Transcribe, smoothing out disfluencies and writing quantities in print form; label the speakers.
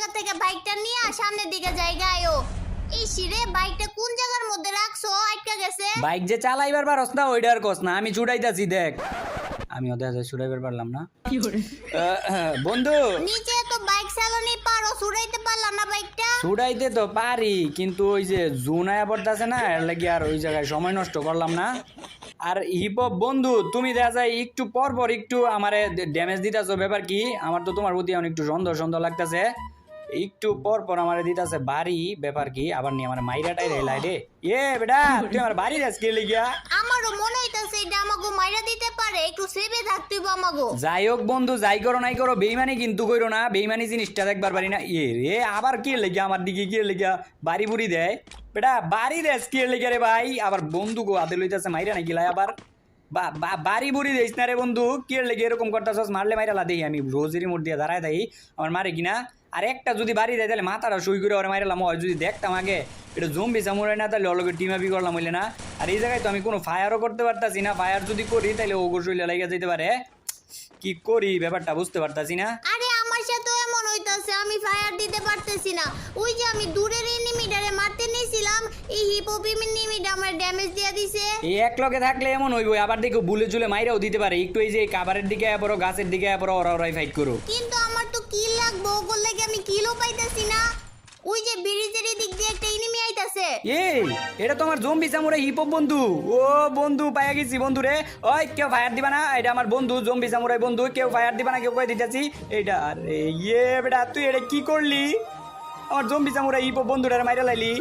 Speaker 1: জায়গা থেকে বাইকটা নিয়ে সামনের দিকে জায়গায়ও। এই শিরে বাইকটা কোন জায়গার মধ্যে রাখছো? আটকা গেছে।
Speaker 2: বাইক যে চালাইবার পারস না ওইটার কস না, আমি ছুটাইতাছি দেখ। আমি ওদের ছুটাইবার পারলাম না বন্ধু।
Speaker 1: নিচে তো বাইক চালানি পারো, ছুটাইতে পারলাম না বাইকটা।
Speaker 2: ছুটাইতে তো পারি, কিন্তু ওই যে জুনায়া পড়তেছে না, এর লাগি আর ওই জায়গায় সময় নষ্ট করলাম না। আর হিপ হপ বন্ধু, তুমি দেখা যায় একটু পর পর একটু আমারে ড্যামেজ দিতেছো, ব্যাপার কি? আমার তো তোমার প্রতি অনেক একটু সন্দেহ সন্দেহ লাগতেছে। একটু পর পর আমারে দিতেছে বাড়ি, ব্যাপার কি? আবার নিয়ে আমার মাইরা টাইরা লাইডে। বেটা তুই আমার বাড়ি যাস কে লিগা?
Speaker 1: আমারও মনে হইতাছে এটা আমাগো মাইরা দিতে পারে, একটু সেভে থাকতে হইব আমাগো।
Speaker 2: যাই হোক বন্ধু, যাই করো নাই করো, বেইমানি কিন্তু কইরো না। বেইমানি জিনিসটা দেখবার পারি না। রে আবার কি লেগে আমার দিকে কি লেগে বাড়ি বুড়ি দেয়? বেটা বাড়ি দেশ কি লেগে রে ভাই? আবার বন্ধু গো আদে লইতাছে মাইরা নাকি লাই আবার বাড়ি বুড়ি দিস না রে বন্ধু। কি লেগে এরকম করতেছস? মারলে মাইরা লা দেই আমি রোজেরই মোড় দিয়ে দাঁড়ায় দেই, আমার মারে কিনা। আর একটা যদি বাড়ি দেয় তাহলে মাথাটা সই করে ওরে মাইরালাম হয়। যদি দেখতাম আগে এটা জম্বি সামুরাই না, তাহলে অলগে টিম আপি করলাম হইলে না। আর এই জায়গায় তো আমি কোনো ফায়ারও করতে পারতাছি না। ফায়ার যদি করি তাহলে ও শরীরে লাগিয়ে যেতে পারে। কি করি ব্যাপারটা বুঝতে পারতাছি না।
Speaker 1: আরে আমার সাথে এমন হইতাছে, আমি ফায়ার দিতে পারতেছি না। ওই যে আমি দূরের এনিমিটারে মারতে নিয়েছিলাম, এই হিপ হপ এনিমিটা আমার ড্যামেজ দিয়ে দিছে।
Speaker 2: এই এক লগে থাকলে এমন হইব। আবার দেখো বুলে চুলে মাইরাও দিতে পারে। একটু এই যে কাভারের দিকে পড়ো, গাছের দিকে পড়ো, ওরাই ফাইট করো।
Speaker 1: কিন্তু আমার তো কিল লাগবে, ওগুলো লাগে আমি কিলও পাইতাছি না। ওই যে ব্রিজের দিক দিয়ে একটা এনিমি আইতাছে।
Speaker 2: এটা তো আমার জম্বি সামুরাই হিপ হপ বন্ধু। ও বন্ধু পাইয়া গেছি বন্ধু রে। ওই কেউ ফায়ার দিবা না, এটা আমার বন্ধু জম্বি সামুরাই বন্ধু। কেউ ফায়ার দিবা না, কেউ কই দিতেছি এইটা। আরে বেটা তুই এটা কি করলি? আমার জম্বি সামুরাই হিপ হপ বন্ধুটারে মাইরা লাইলি।